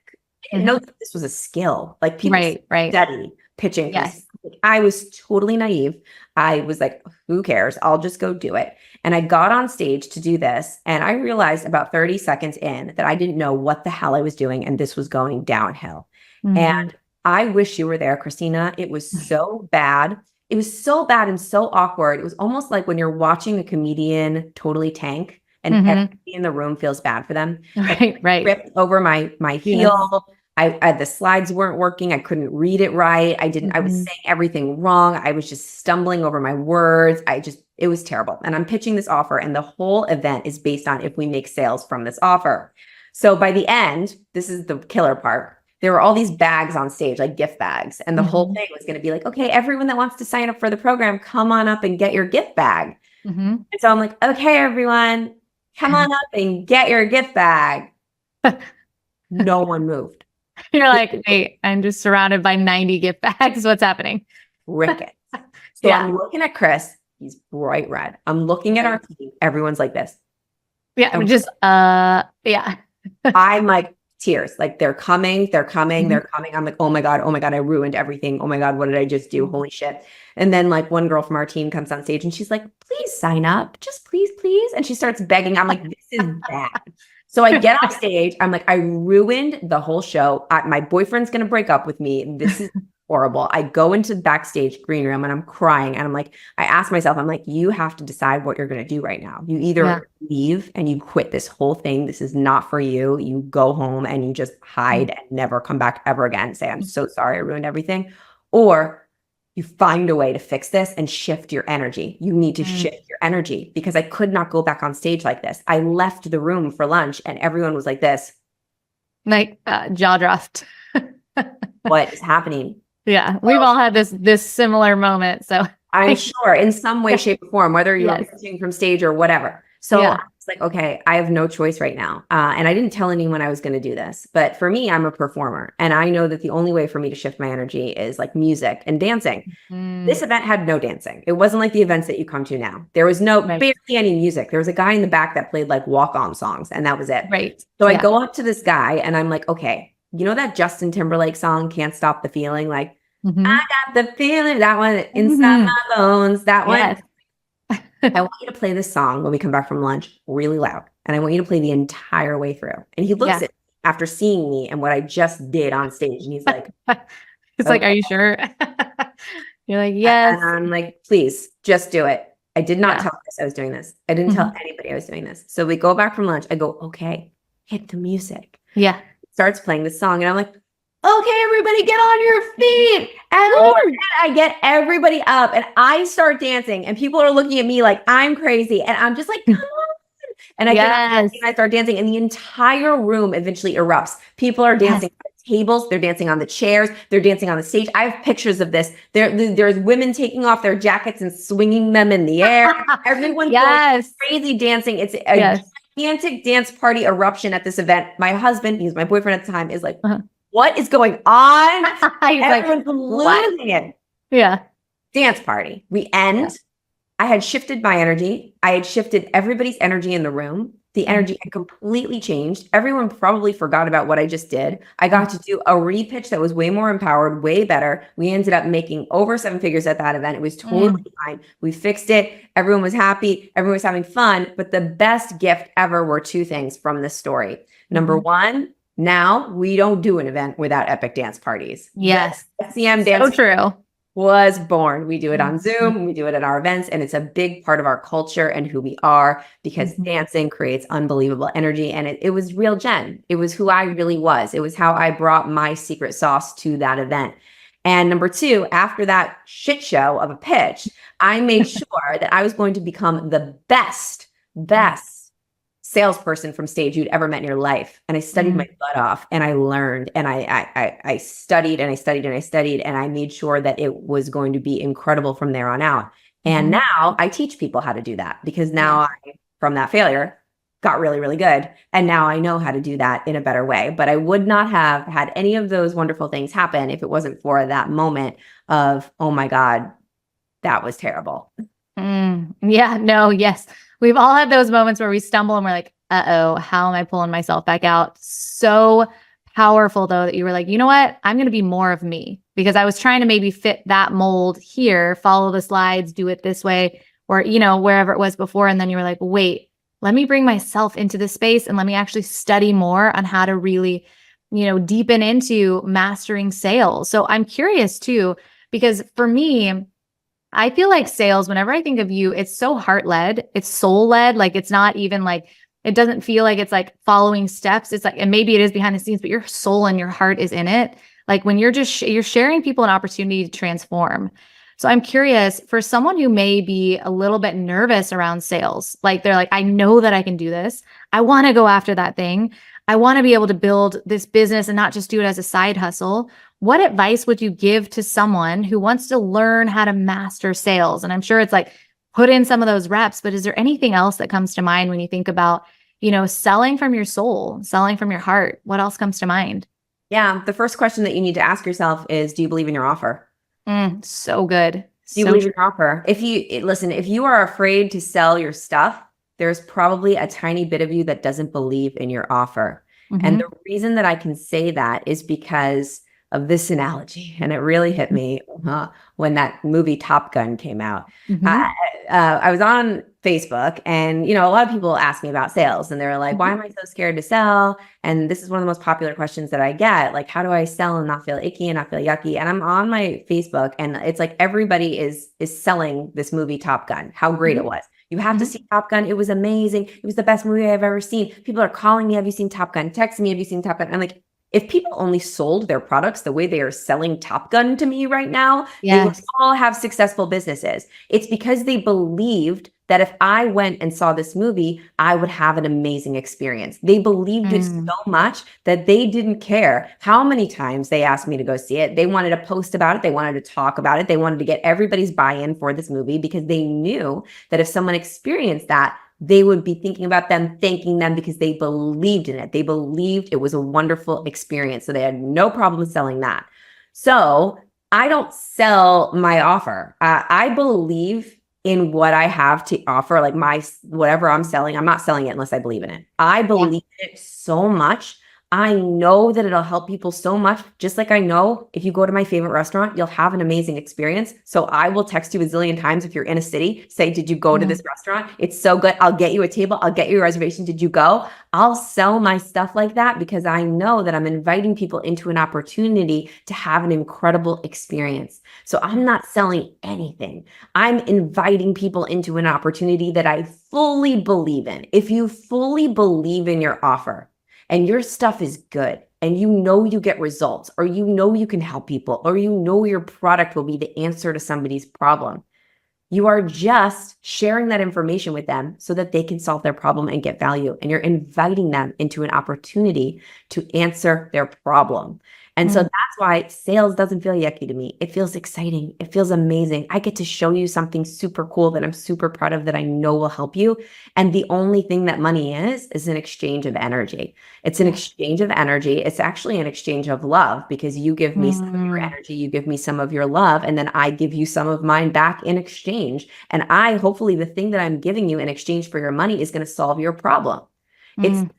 I didn't know that this was a skill. Like people study pitching. Yes. I was totally naive. I was like, who cares? I'll just go do it. And I got on stage to do this. And I realized about 30 seconds in that I didn't know what the hell I was doing. And this was going downhill. And I wish you were there, Christina. It was so bad. It was so bad and so awkward. It was almost like when you're watching a comedian totally tank and everybody in the room feels bad for them. Right. Ripped over my heel. I the slides weren't working. I couldn't read it right. I was saying everything wrong. I was just stumbling over my words. It was terrible. And I'm pitching this offer, and the whole event is based on if we make sales from this offer. So by the end, this is the killer part. There were all these bags on stage, like gift bags. And the whole thing was going to be like, okay, everyone that wants to sign up for the program, come on up and get your gift bag. And so I'm like, okay, everyone, come on up and get your gift bag. No one moved. You're like, wait, I'm just surrounded by 90 gift bags. What's happening? Crickets. So I'm looking at Chris. He's bright red. I'm looking at our team. Everyone's like this. Yeah. I'm just, I'm like, tears, like they're coming. I'm like, oh my God, I ruined everything. Oh my God, what did I just do? Holy shit. And then like one girl from our team comes on stage and she's like, please sign up. Just please. And she starts begging. I'm like, this is bad. So I get off stage. I'm like, I ruined the whole show. My boyfriend's going to break up with me. This is horrible. I go into the backstage green room and I'm crying. And I'm like, I ask myself, I'm like, you have to decide what you're going to do right now. You either leave and you quit this whole thing. This is not for you. You go home and you just hide and never come back ever again. Say, I'm so sorry I ruined everything. Or you find a way to fix this and shift your energy. You need to shift your energy, because I could not go back on stage like this. I left the room for lunch and everyone was like this. Like jaw dropped. What is happening? Yeah, we've all had this similar moment. So I'm sure in some way, shape, or form, whether you're pitching from stage or whatever. So I was like, okay, I have no choice right now. And I didn't tell anyone I was going to do this. But for me, I'm a performer. And I know that the only way for me to shift my energy is like music and dancing. This event had no dancing. It wasn't like the events that you come to now. There was barely any music. There was a guy in the back that played like walk-on songs, and that was it. Right. So I go up to this guy and I'm like, okay, you know that Justin Timberlake song, Can't Stop the Feeling? Like, I got the feeling, that one inside my bones, that one. I want you to play this song when we come back from lunch really loud. And I want you to play the entire way through. And he looks at me after seeing me and what I just did on stage. And he's like, it's like, are you sure? You're like, yes. And I'm like, please just do it. I did not tell Chris I was doing this. I didn't tell anybody I was doing this. So we go back from lunch. I go, okay, hit the music. Yeah. Starts playing this song. And I'm like, okay, everybody get on your feet. And I get everybody up and I start dancing and people are looking at me like I'm crazy. And I'm just like, come on. And I get up and I start dancing and the entire room eventually erupts. People are dancing on the tables. They're dancing on the chairs. They're dancing on the stage. I have pictures of this. There's women taking off their jackets and swinging them in the air. Everyone's going crazy dancing. It's a gigantic dance party eruption at this event. My husband, he's my boyfriend at the time, is like, what is going on? Everyone's losing it. Yeah. Dance party. We end. Yeah. I had shifted my energy. I had shifted everybody's energy in the room. The energy had completely changed. Everyone probably forgot about what I just did. I got to do a repitch that was way more empowered, way better. We ended up making over 7 figures at that event. It was totally fine. We fixed it. Everyone was happy. Everyone was having fun. But the best gift ever were 2 things from this story. Number 1, now we don't do an event without epic dance parties. Yes. SCM dance. So true. Was born. We do it on Zoom. We do it at our events. And it's a big part of our culture and who we are, because dancing creates unbelievable energy. And it was real Jen. It was who I really was. It was how I brought my secret sauce to that event. And number 2, after that shit show of a pitch, I made sure that I was going to become the best best salesperson from stage you'd ever met in your life. And I studied my butt off, and I learned, and I studied and I studied and I studied, and I made sure that it was going to be incredible from there on out. And now I teach people how to do that, because now I, from that failure, got really, really good. And now I know how to do that in a better way. But I would not have had any of those wonderful things happen if it wasn't for that moment of, oh my God, that was terrible. Yeah, no, yes. We've all had those moments where we stumble and we're like, uh-oh, how am I pulling myself back out? So powerful, though, that you were like, you know what? I'm going to be more of me, because I was trying to maybe fit that mold here, follow the slides, do it this way, or, wherever it was before. And then you were like, wait, let me bring myself into this space and let me actually study more on how to really, deepen into mastering sales. So I'm curious too, because for me, I feel like sales, whenever I think of you, it's so heart-led, it's soul-led. Like, it's not even like, it doesn't feel like it's like following steps. It's like, and maybe it is behind the scenes, but your soul and your heart is in it. Like, when you're just, you're sharing people an opportunity to transform. So I'm curious, for someone who may be a little bit nervous around sales, like they're like, I know that I can do this. I want to go after that thing. I want to be able to build this business and not just do it as a side hustle. What advice would you give to someone who wants to learn how to master sales? And I'm sure it's like, put in some of those reps, but is there anything else that comes to mind when you think about, selling from your soul, selling from your heart? What else comes to mind? Yeah. The first question that you need to ask yourself is, do you believe in your offer? So good. Do you believe in your offer? If you are afraid to sell your stuff, there's probably a tiny bit of you that doesn't believe in your offer. And the reason that I can say that is because of this analogy. And it really hit me when that movie Top Gun came out. I was on Facebook, and, a lot of people ask me about sales, and they're like, why am I so scared to sell? And this is one of the most popular questions that I get. Like, how do I sell and not feel icky and not feel yucky? And I'm on my Facebook, and it's like, everybody is selling this movie Top Gun, how great it was. You have to see Top Gun. It was amazing. It was the best movie I've ever seen. People are calling me, have you seen Top Gun? Texting me, have you seen Top Gun? I'm like, if people only sold their products the way they are selling Top Gun to me right now, they would all have successful businesses. It's because they believed that if I went and saw this movie, I would have an amazing experience. They believed it so much that they didn't care how many times they asked me to go see it. They wanted to post about it. They wanted to talk about it. They wanted to get everybody's buy-in for this movie, because they knew that if someone experienced that, they would be thinking about them, thanking them, because they believed in it. They believed it was a wonderful experience. So they had no problem selling that. So I don't sell my offer. I believe in what I have to offer, like whatever I'm selling. I'm not selling it unless I believe in it. I believe in it so much. I know that it'll help people so much. Just like I know if you go to my favorite restaurant, you'll have an amazing experience. So I will text you a zillion times if you're in a city, say, did you go to this restaurant? It's so good. I'll get you a table. I'll get you a reservation. Did you go? I'll sell my stuff like that, because I know that I'm inviting people into an opportunity to have an incredible experience. So I'm not selling anything. I'm inviting people into an opportunity that I fully believe in. If you fully believe in your offer, and your stuff is good, and you get results, or you can help people, or your product will be the answer to somebody's problem, you are just sharing that information with them so that they can solve their problem and get value. And you're inviting them into an opportunity to answer their problem. And so that's why sales doesn't feel yucky to me. It feels exciting. It feels amazing. I get to show you something super cool that I'm super proud of, that I know will help you. And the only thing that money is an exchange of energy. It's an exchange of energy. It's actually an exchange of love, because you give me some of your energy, you give me some of your love, and then I give you some of mine back in exchange. And hopefully the thing that I'm giving you in exchange for your money is going to solve your problem.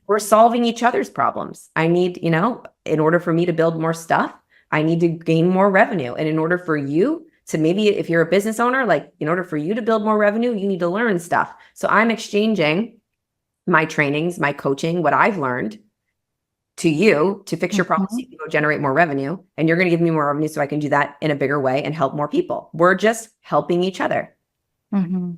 We're solving each other's problems. I need, in order for me to build more stuff, I need to gain more revenue. And in order for you to, maybe if you're a business owner, like, in order for you to build more revenue, you need to learn stuff. So I'm exchanging my trainings, my coaching, what I've learned to you to fix your problems so you can go generate more revenue. And you're going to give me more revenue so I can do that in a bigger way and help more people. We're just helping each other. Oh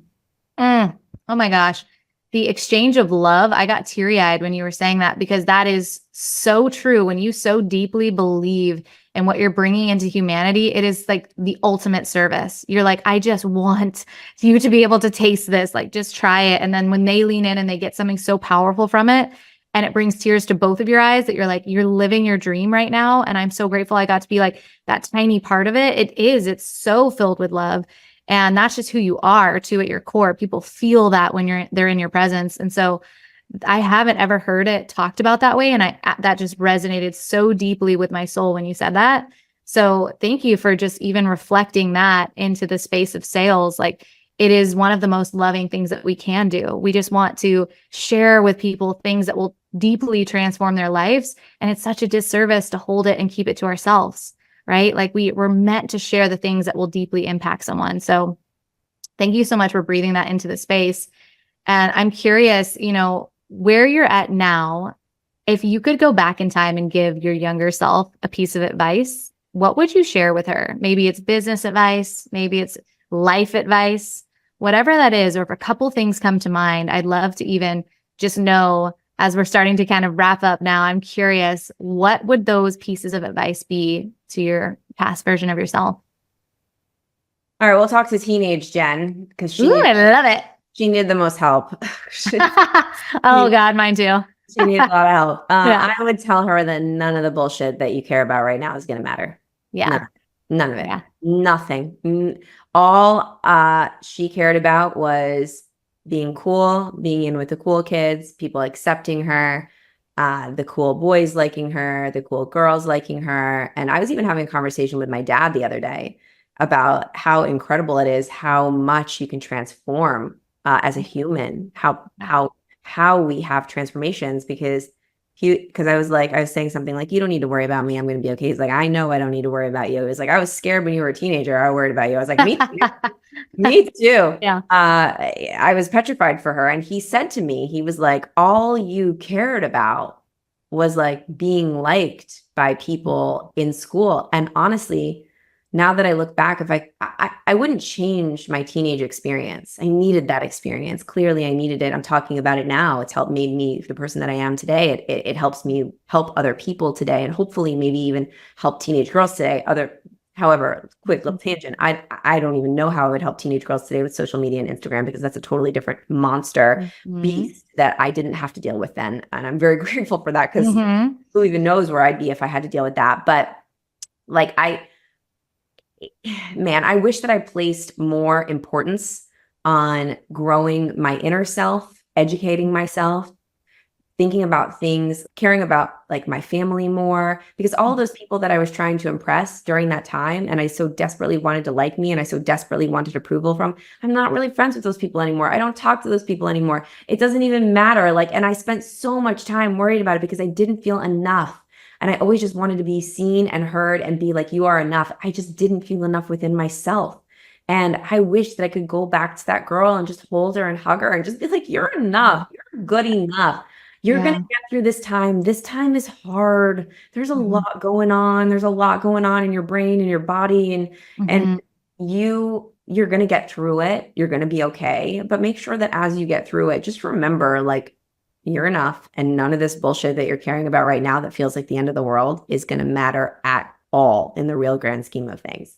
my gosh. the exchange of love, I got teary-eyed when you were saying that, because that is so true. When you so deeply believe in what you're bringing into humanity, it is like the ultimate service. You're like, I just want you to be able to taste this, like just try it. And then when they lean in and they get something so powerful from it, and it brings tears to both of your eyes, that you're like, you're living your dream right now. And I'm so grateful I got to be like that tiny part of it. It's so filled with love. And that's just who you are too at your core. People feel that when they're in your presence. And so I haven't ever heard it talked about that way. And that just resonated so deeply with my soul when you said that. So thank you for just even reflecting that into the space of sales. Like, it is one of the most loving things that we can do. We just want to share with people things that will deeply transform their lives. And it's such a disservice to hold it and keep it to ourselves, right? Like, we're meant to share the things that will deeply impact someone. So thank you so much for breathing that into the space. And I'm curious, where you're at now, if you could go back in time and give your younger self a piece of advice, what would you share with her? Maybe it's business advice, maybe it's life advice, whatever that is, or if a couple things come to mind, I'd love to even just know, as we're starting to kind of wrap up now, I'm curious, what would those pieces of advice be to your past version of yourself? All right, we'll talk to teenage Jen, because I love it. She needed the most help. Oh God, mine too. She needed a lot of help. Yeah. I would tell her that none of the bullshit that you care about right now is going to matter. Yeah. None of it. Yeah. Nothing. All she cared about was being cool, being in with the cool kids, people accepting her, the cool boys liking her, the cool girls liking her. And I was even having a conversation with my dad the other day about how incredible it is, how much you can transform as a human, how we have transformations, because I was saying something like, you don't need to worry about me, I'm going to be okay. He's like, I know I don't need to worry about you. He's like, I was scared when you were a teenager, I worried about you. I was like, me too. Me too. Yeah. I was petrified for her. And he said to me, he was like, all you cared about was like being liked by people in school. And honestly, now that I look back, if I wouldn't change my teenage experience. I needed that experience. Clearly, I needed it. I'm talking about it now. It's made me the person that I am today. It helps me help other people today, and hopefully maybe even help teenage girls today. However, quick little tangent. I don't even know how I would help teenage girls today with social media and Instagram, because that's a totally different monster beast that I didn't have to deal with then. And I'm very grateful for that, because who even knows where I'd be if I had to deal with that. But like, I wish that I placed more importance on growing my inner self, educating myself, thinking about things, caring about like my family more, because all those people that I was trying to impress during that time, and I so desperately wanted to like me, and I so desperately wanted approval from, I'm not really friends with those people anymore. I don't talk to those people anymore. It doesn't even matter. Like, and I spent so much time worried about it because I didn't feel enough. And I always just wanted to be seen and heard and be like, you are enough. I just didn't feel enough within myself. And I wish that I could go back to that girl and just hold her and hug her and just be like, you're enough. You're good enough. You're going to get through this time. This time is hard. There's a lot going on. There's a lot going on in your brain and your body. And you're going to get through it. You're going to be okay. But make sure that as you get through it, just remember, like, you're enough, and none of this bullshit that you're caring about right now that feels like the end of the world is going to matter at all in the real grand scheme of things.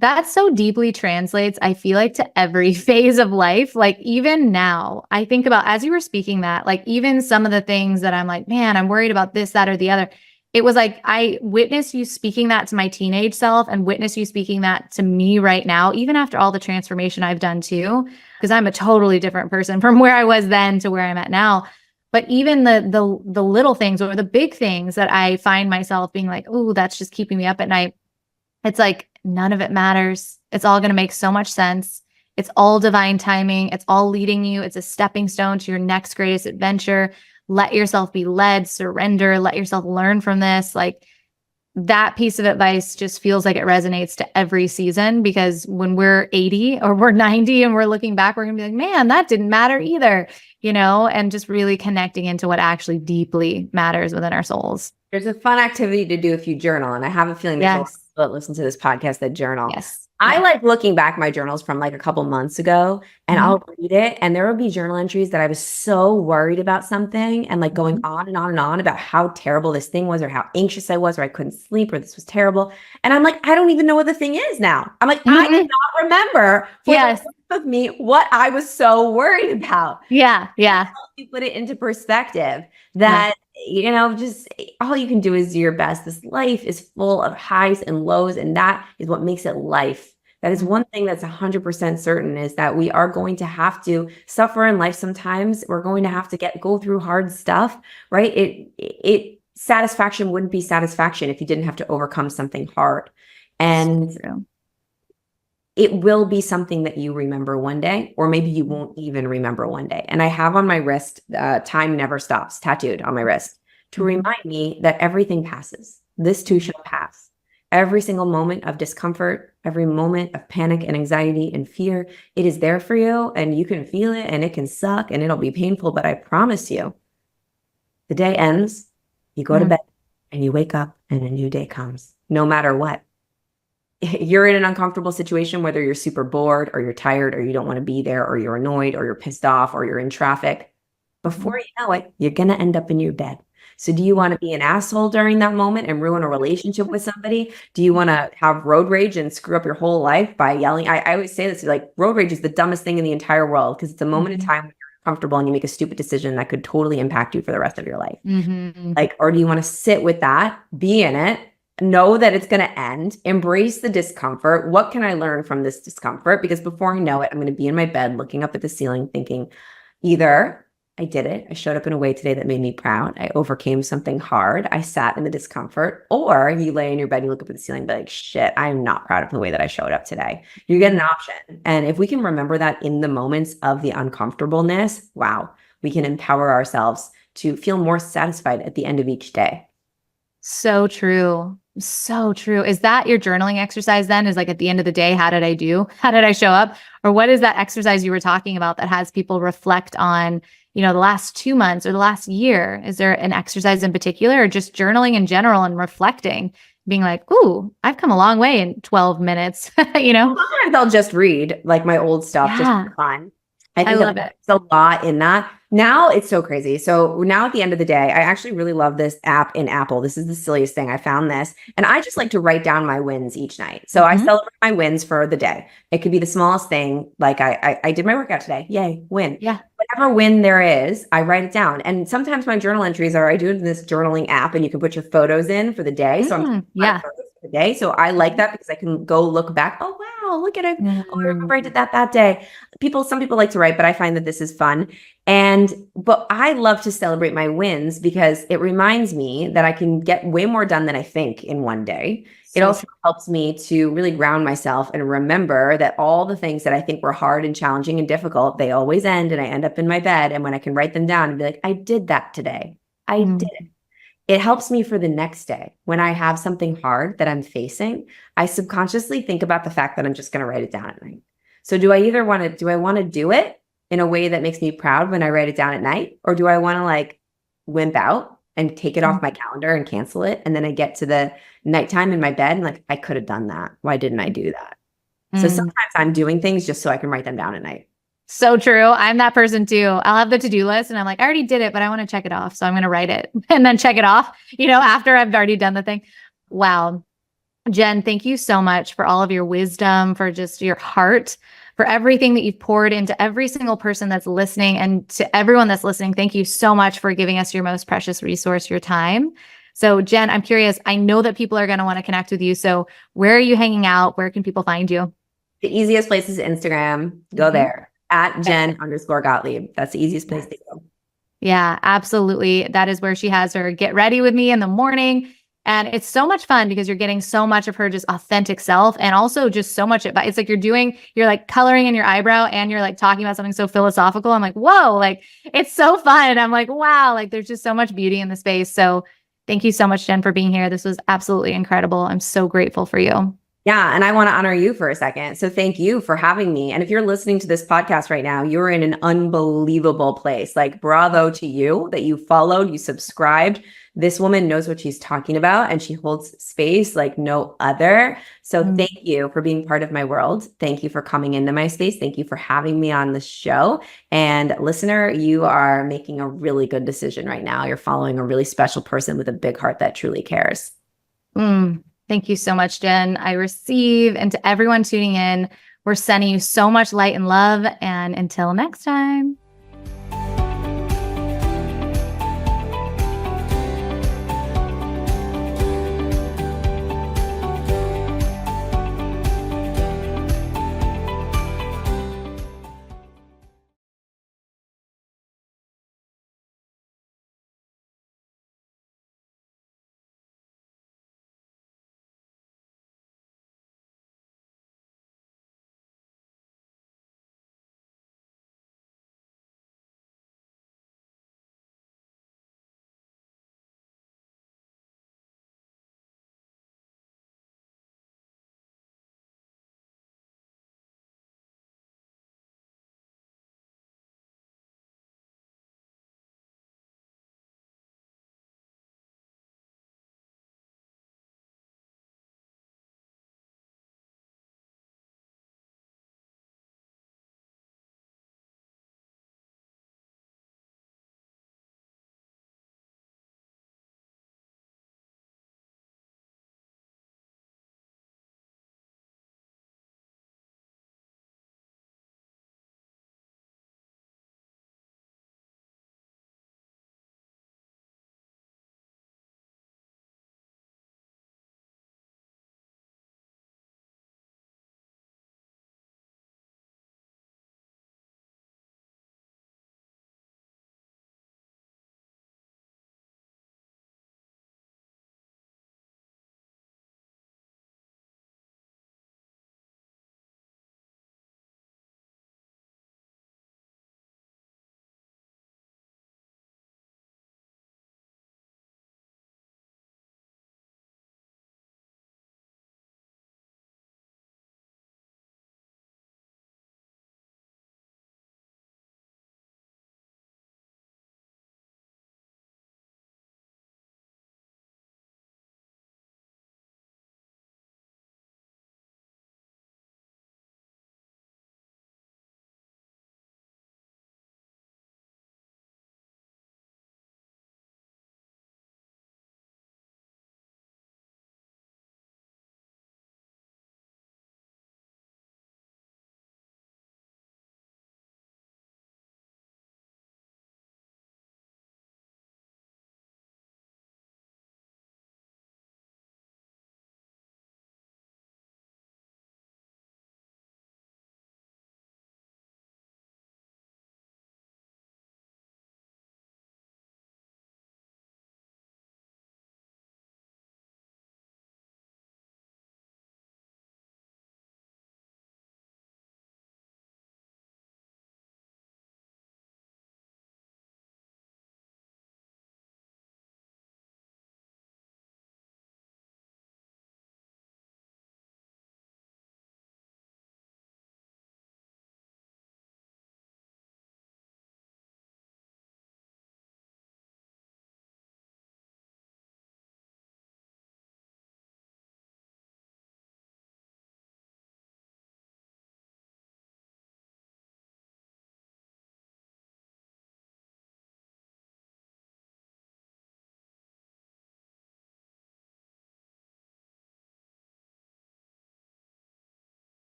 That so deeply translates, I feel like, to every phase of life. Like, even now, I think about, as you were speaking that, like, even some of the things that I'm like, man, I'm worried about this, that, or the other. It was like, I witnessed you speaking that to my teenage self, and witness you speaking that to me right now, even after all the transformation I've done too, because I'm a totally different person from where I was then to where I'm at now. But even the little things or the big things that I find myself being like, oh, that's just keeping me up at night. It's like, none of it matters. It's all going to make so much sense. It's all divine timing. It's all leading you. It's a stepping stone to your next greatest adventure. Let yourself be led, surrender, let yourself learn from this. Like, that piece of advice just feels like it resonates to every season, because when we're 80 or we're 90 and we're looking back, we're gonna be like, man, that didn't matter either, and just really connecting into what actually deeply matters within our souls. There's a fun activity to do if you journal. And I have a feeling there's a lot of people that listen to this podcast that journal. Yes. I like looking back my journals from like a couple months ago and I'll read it and there will be journal entries that I was so worried about something and like going on and on and on about how terrible this thing was or how anxious I was or I couldn't sleep or this was terrible. And I'm like, I don't even know what the thing is now. I'm like, I cannot remember for the life of me what I was so worried about. Yeah. Yeah. You put it into perspective that you know, just all you can do is do your best. This life is full of highs and lows, and that is what makes it life. That is one thing that's 100% certain is that we are going to have to suffer in life sometimes. We're going to have to go through hard stuff, right? It satisfaction wouldn't be satisfaction if you didn't have to overcome something hard. And it will be something that you remember one day, or maybe you won't even remember one day. And I have on my wrist, time never stops, tattooed on my wrist to remind me that everything passes. This too shall pass. Every single moment of discomfort, every moment of panic and anxiety and fear, it is there for you and you can feel it and it can suck and it'll be painful. But I promise you, the day ends, you go to bed and you wake up and a new day comes, no matter what. You're in an uncomfortable situation, whether you're super bored or you're tired or you don't want to be there or you're annoyed or you're pissed off or you're in traffic. Before you know it, you're going to end up in your bed. So do you want to be an asshole during that moment and ruin a relationship with somebody? Do you want to have road rage and screw up your whole life by yelling? I always say this, like road rage is the dumbest thing in the entire world because it's a moment in time when you're comfortable and you make a stupid decision that could totally impact you for the rest of your life. Like, or do you want to sit with that, be in it, know that it's going to end, embrace the discomfort. What can I learn from this discomfort? Because before I know it, I'm going to be in my bed looking up at the ceiling thinking either I did it, I showed up in a way today that made me proud, I overcame something hard, I sat in the discomfort, or you lay in your bed, you look up at the ceiling and be like, shit, I am not proud of the way that I showed up today. You get an option. And if we can remember that in the moments of the uncomfortableness, wow, we can empower ourselves to feel more satisfied at the end of each day. So true. So true. Is that your journaling exercise then? Is like at the end of the day, how did I do? How did I show up? Or what is that exercise you were talking about that has people reflect on, you know, the last 2 months or the last year? Is there an exercise in particular or just journaling in general and reflecting, being like, ooh, I've come a long way in 12 minutes, you know? Sometimes I'll just read like my old stuff just for fun. I think love it. There's a lot in that. Now it's so crazy. So now at the end of the day, I actually really love this app in Apple. This is the silliest thing. I found this and I just like to write down my wins each night. So I celebrate my wins for the day. It could be the smallest thing. Like I did my workout today. Yay, win. Yeah. Whatever win there is, I write it down. And sometimes my journal entries are, I do it in this journaling app and you can put your photos in for the day. So I'm the day. So I like that because I can go look back. Oh, wow, look at it. Oh, I remember I did that day. Some people like to write, but I find that this is fun. But I love to celebrate my wins because it reminds me that I can get way more done than I think in one day. It also helps me to really ground myself and remember that all the things that I think were hard and challenging and difficult, they always end and I end up in my bed. And when I can write them down and be like, I did that today. I did it. It helps me for the next day. When I have something hard that I'm facing, I subconsciously think about the fact that I'm just going to write it down at night. So do I want to do it in a way that makes me proud when I write it down at night? Or do I want to like wimp out and take it off my calendar and cancel it? And then I get to the nighttime in my bed and like, I could have done that. Why didn't I do that? So sometimes I'm doing things just so I can write them down at night. So true. I'm that person too. I'll have the to-do list and I'm like, I already did it, but I want to check it off. So I'm going to write it and then check it off, you know, after I've already done the thing. Wow. Jen, thank you so much for all of your wisdom, for just your heart, for everything that you've poured into every single person that's listening, and to everyone that's listening. Thank you so much for giving us your most precious resource, your time. So Jen, I'm curious, I know that people are going to want to connect with you. So where are you hanging out? Where can people find you? The easiest place is Instagram. Go there. At Jen_Gottlieb. That's the easiest place to go. Yeah, absolutely. That is where she has her get ready with me in the morning. And it's so much fun because you're getting so much of her just authentic self and also just so much advice. It's like you're like coloring in your eyebrow and you're like talking about something so philosophical. I'm like, whoa, like it's so fun. I'm like, wow, like there's just so much beauty in the space. So thank you so much, Jen, for being here. This was absolutely incredible. I'm so grateful for you. Yeah. And I want to honor you for a second. So thank you for having me. And if you're listening to this podcast right now, you're in an unbelievable place. Like, bravo to you that you followed, you subscribed. This woman knows what she's talking about and she holds space like no other. So thank you for being part of my world. Thank you for coming into my space. Thank you for having me on the show. And listener, you are making a really good decision right now. You're following a really special person with a big heart that truly cares. Thank you so much, Jen. I receive. And to everyone tuning in, we're sending you so much light and love. And until next time.